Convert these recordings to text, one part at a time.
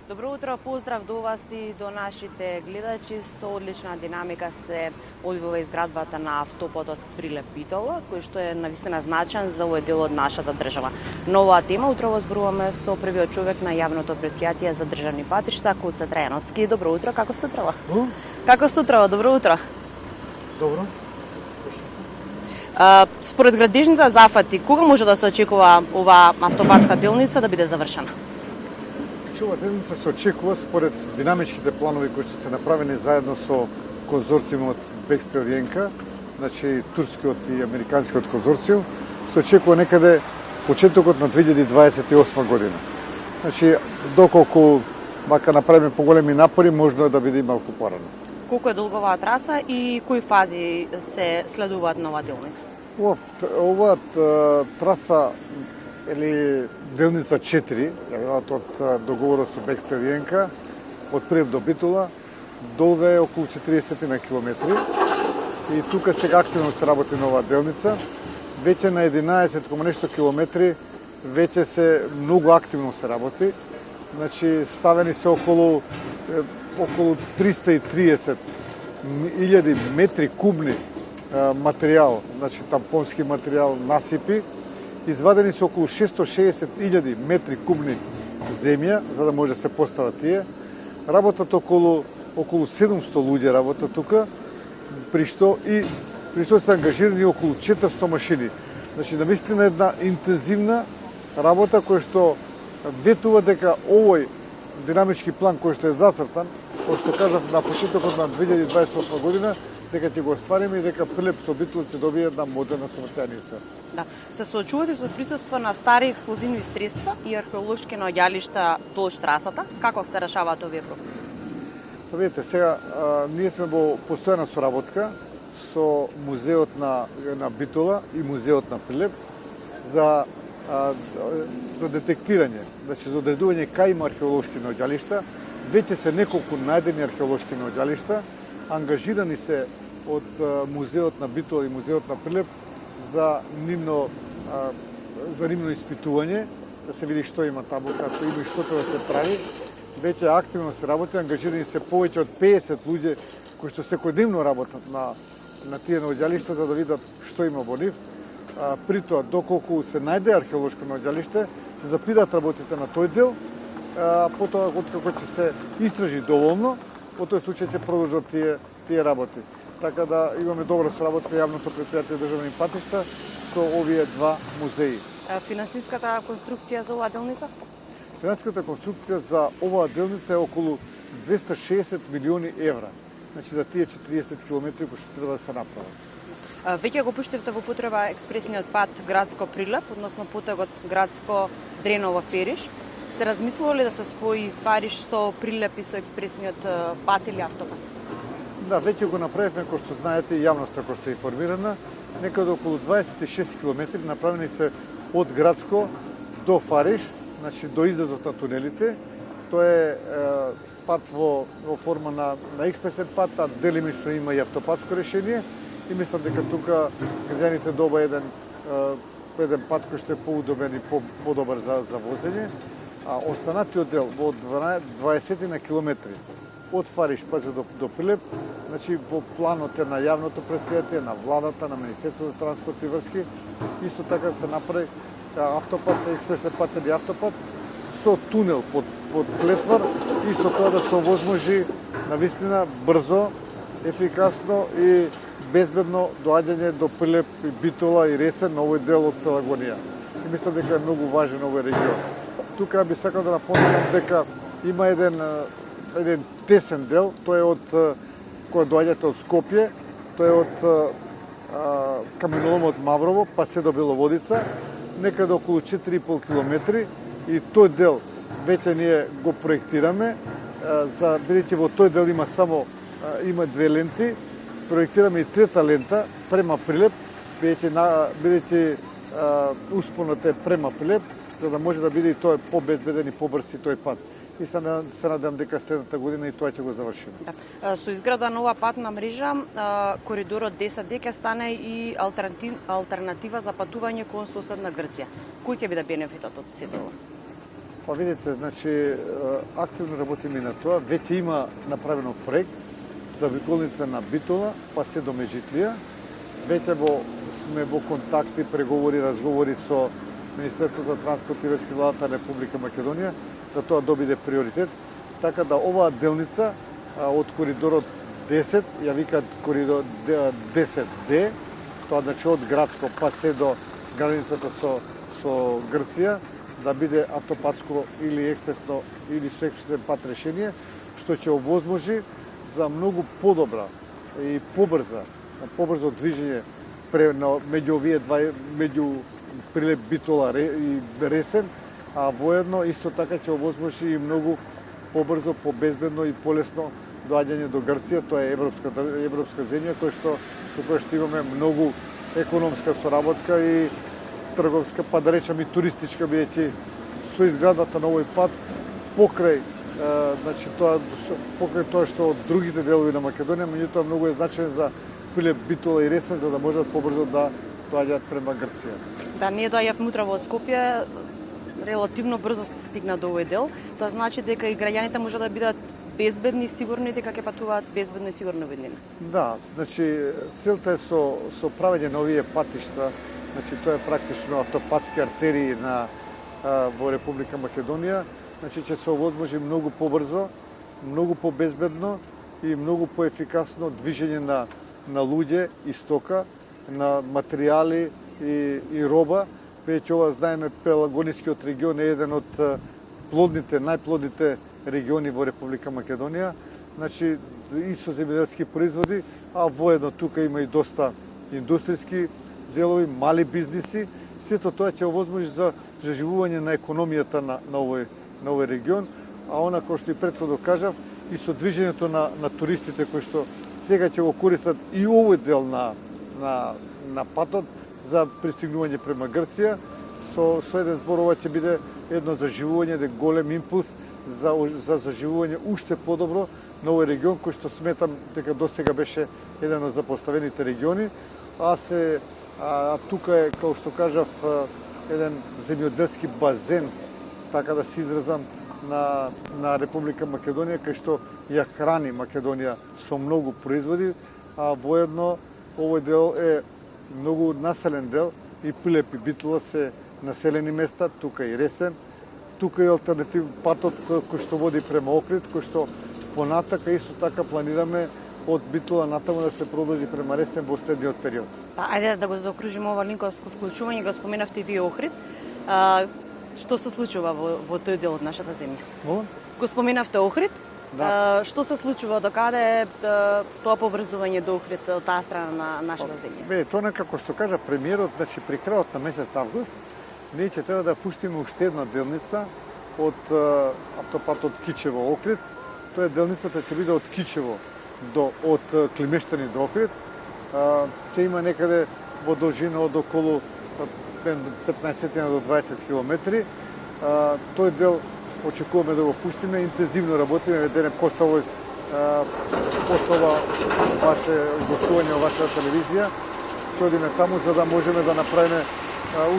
Добро утро, поздрав до вас и до нашите гледачи. Со одлична динамика се одвива изградбата на автопатот Прилеп-Битола, кој што е навистина значаен за овој дел од нашата држава. На оваа тема утрово зборуваме со првиот човек на јавното претпријатие за државни патишта, Куца Трајановски. Добро утро, како сте утрово? Како сте утрово? Добро утро. Добро. Според градежните зафати, кога може да се очекува оваа автопатска делница да биде завршена? Ова делница се очекува според динамичките планови кои што се направени заедно со конзорциумот Бекстрел Јенка, значи турскиот и американскиот конзорциум, се очекува некаде почетокот на 2028 година. Значи, доколку мака направиме поголеми напори, можно да биде малку порано. Колку е долга оваа траса и кои фази се следуваат на оваа делница? Оваа траса или делница 4, од договорот со Бекстрел Јенка, од Прилеп до Битола, долга е околу 40 на километри и тука сега активно се работи на оваа делница. Веќе на 11 нешто километри веќе се многу активно се работи. Значи ставени се околу 330 илјади метри кубни материјал, значи тампонски материјал, насипи. Извадени се околу 660.000 метри кубни земја, за да може да се постават тие. Работат околу 700 луѓе работат тука, при што се ангажирани околу 400 машини. Значи, навистина една интензивна работа која што ветува дека овој динамички план кој што е зацртан, кој што кажав на почетокот на 2028 година, дека ќе го оствариме и дека Прилеп со Битола ќе добие една модерна сообраќајница. Да, се соочувате со присуство на стари експлозивни средства и археолошки наоѓалишта долж трасата. Како се решаваат овие проблеми? Видите, сега ние сме во постојана соработка со музеот на Битола и музеот на Прилеп за детектирање, значи за одредување кај има археолошки наоѓалишта. Веќе се неколку најдени археолошки наоѓалишта, ангажирани се од музеот на Битола и музеот на Прилеп за нивно испитување, да се види што има таму, како има и што треба да се прави. Веќе активно се работи, ангажирани се повеќе од 50 луѓе кои што секојдневно работат на тие наоѓалишта за да видат што има во нив. При тоа, доколку се најде археолошко наоѓалиште, се запираат работите на тој дел, потоа откако ќе се истражи доволно, во тој случај ќе продолжат тие работи. Така да имаме добра соработка јавното претпријатие државни патишта со овие два музеи. Финансиската конструкција за оваа делница? Финансиската конструкција за оваа делница е околу 260 милиони евра. Значи за тие 40 километри кои што треба да се направат. Веќе го пуштивте во употреба експресниот пат градско Прилеп, односно путевот градско Дреново Фериш. Се размислували да се спои Фариш со Прилеп и со експресниот пат или автопат? Да, веќе го направивме, кој што знаете, јавноста кој што е информирана, некаде околу 26 километри направени се од градско до Фариш, значи до излезот на тунелите. Тоа е пат во форма на експресен пат, а делимично има и автопатско решение. И мислам дека тука граѓаните доба еден пат кој што е поудобен и подобар за возење. А останатиот дел во 20 на километри од Фариш до Прилеп, значи во планот е на јавното претпријатие, на владата, на Министерството за транспорт и врски, исто така се направи автопат, експресен пат или автопат со тунел под Плетвар и со тоа да се овозможи навистина брзо, ефикасно и безбедно доаѓање до Прилеп и Битола и Ресен на овој дел од Пелагонија. И мислам дека е многу важен овој регион. Тука би сакал да напоменам дека има еден тесен дел, тој е од кој доаѓате од Скопје, тој е од каменоломот Маврово, па се до Беловодица, некаде околу 4,5 километри и тој дел веќе ние го проектираме, бидејќи во тој дел има две ленти, проектираме и трета лента према Прилеп, бидејќи успонот е према Прилеп, за да може да биде и тој побезбеден и побрз и тој пат. И се надам дека следната година и тоа ќе го завршиме. Да. Со изграда нова патна мрежа, коридорот 10D ќе стане и алтернатива за патување кон соседна Грција. Кој ќе биде бенефитот од сето ова? Па видите, значи активно работиме на тоа. Веќе има направено проект за обиколница на Битола, па се до Межитлија. Веќе сме во контакти, преговори, разговори со Министерството за транспорт и ветски владата на Република Македонија да тоа добиде приоритет, така да оваа делница од коридорот 10, ја викаат коридор 10D, тоа значи од Градско па се до границата со Грција, да биде автопатско или експресно или со експресен пат решение, што ќе овозможи за многу подобра и побрзо движење меѓу овие меѓу Прилеп, Битола и Ресен, а воедно исто така ќе овозможи и многу побрзо, побезбедно и полесно доаѓање до Грција. Тоа е европска земја со која што имаме многу економска соработка и трговска, па да речам и туристичка, бидејќи со изградбата на овој пат покрај тоа што од другите делови на Македонија, меѓутоа многу е значаен за Прилеп, Битола и Ресен, за да можат побрзо да доаѓаат према Грција. Да, ние доаѓавме утре од Скопје, релативно брзо се стигна до овој дел. Тоа значи дека и граѓаните може да бидат безбедни и сигурни, дека ќе патуваат безбедно и сигурно во иднина. Да, значи целта е со правење на овие патишта, значи тоа е практично автопатски артерии во Република Македонија, значи ќе се овозможи многу побрзо, многу побезбедно и многу поефикасно движење на луѓе и стока, на материјали и роба, бидејќи ова знаеме Пелагонискиот регион е еден од најплодните региони во Република Македонија, значи и со земјоделски производи, а воедно тука има и доста индустријски делови, мали бизниси. Сето тоа ќе овозможи за заживување на економијата на овој регион, а она кој што и претходно кажав, и со движењето на туристите кои што сега ќе го користат и овој дел на патот за пристигнување према Грција, со еден збор ова ќе биде едно заживување, еден голем импулс за заживување уште подобро на овој регион, кој што сметам дека досега беше еден од запоставените региони, а тука е, како што кажав, еден земјоделски базен, така да се изразам, на Република Македонија, кај што ја храни Македонија со многу производи, а воедно овој дел е многу населен дел, и Прилеп и Битола се населени места, тука и Ресен, тука и алтернатив патот кој што води према Охрид, кој што понатака исто така планираме од Битола натаму да се продолжи према Ресен во следниот период. Ајде да го заокружиме ова линковско вклучување, го споменавте и вие Охрид. Што се случува во тој дел од нашата земја? Го споменавте Охрид. Да. Што се случува, докаде е тоа поврзување до Охрид од таа страна на нашата земја? Тоа некако што кажа премиерот, значи при крајот на месец август, ние ќе треба да пуштиме уште една делница од автопатот Кичево-Охрид. Тоа делницата ќе биде од Кичево од Климештани до Охрид. Ќе има некаде во должина од околу 15 до 20 километри. Тој дел очекуваме да го пуштиме, интензивно работиме, денес поставува ваше гостување во вашата телевизија. Ќе одиме таму за да можеме да направиме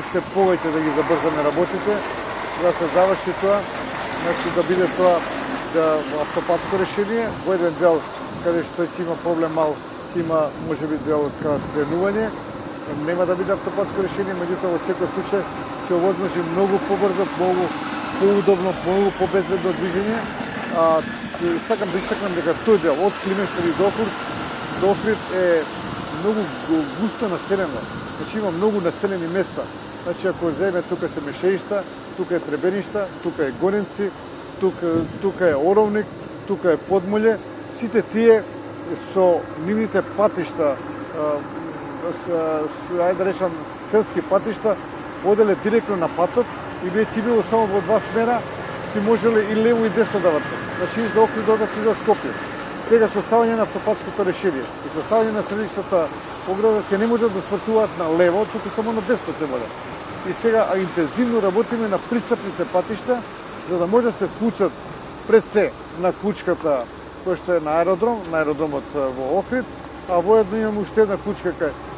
уште повеќе, да ги забрзаме работите, да се заврши тоа, значи да биде тоа автопатско решение. Во еден дел каде што ќе има проблем мал, ќе има можеби дел ка скренување, нема да биде автопатско решение, меѓутоа во секој случај ќе овозможи многу побрзо, многу поудобно, многу побезбедно движење. Сакам да истакнам дека тој дел од Климештани до Охрид е многу густо населено. Значи има многу населени места. Значи ако земе тука се Мешеишта, тука е Требеништа, тука е Горенци, тука е Оровник, тука е Подмолје. Сите тие со нивните патишта, ајде да речам селски патишта, оделе директно на патот и би било само во два смера, си можеле и лево и десно да вртат. Значи из да Охрид одат и за Скопје. Сега со ставање на автопатското решение и со ставање на средишната ограда ќе не можат да свртуваат на лево, туку само на десно ќе бъде. И сега интензивно работиме на пристапните патишта, за да може да се вклучат пред се на кучката кој што е на аеродромот во Охрид, а воедно имаме уште една кучка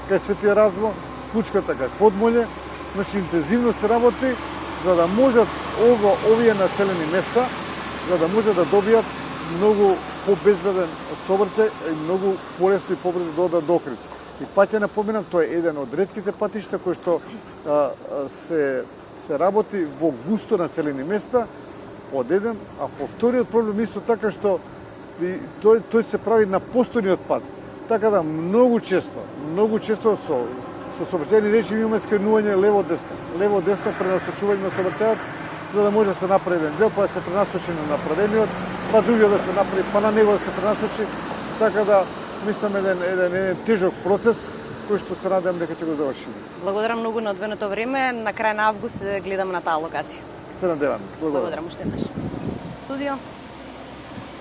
кај Свети Разво, кучката кај Подмолје. Значи интензивно се работи за да можат овие населени места за да може да добијат многу побезбеден сообраќај и многу полесно и побрзо да одат до Охрид. И патја напоминам, тоа е еден од ретките патишта кои што се работи во густо населени места, од еден, а по вториот проблем исто така што тој се прави на постојниот пат. Така да многу често со сообраќајни речими имаме скренување лево-десно пренасочување на сообраќајот, за да може да се направи еден дел, па да се пренасочи на направениот, па другиот да се направи, па на него да се пренасочи, така да мислам еден тежок процес кој што се надевам дека ќе го завршиме. Благодарам многу на одвоеното време. На крај на август гледаме на таа локација. Се надевам. Благодарам уште еднаш. Студио.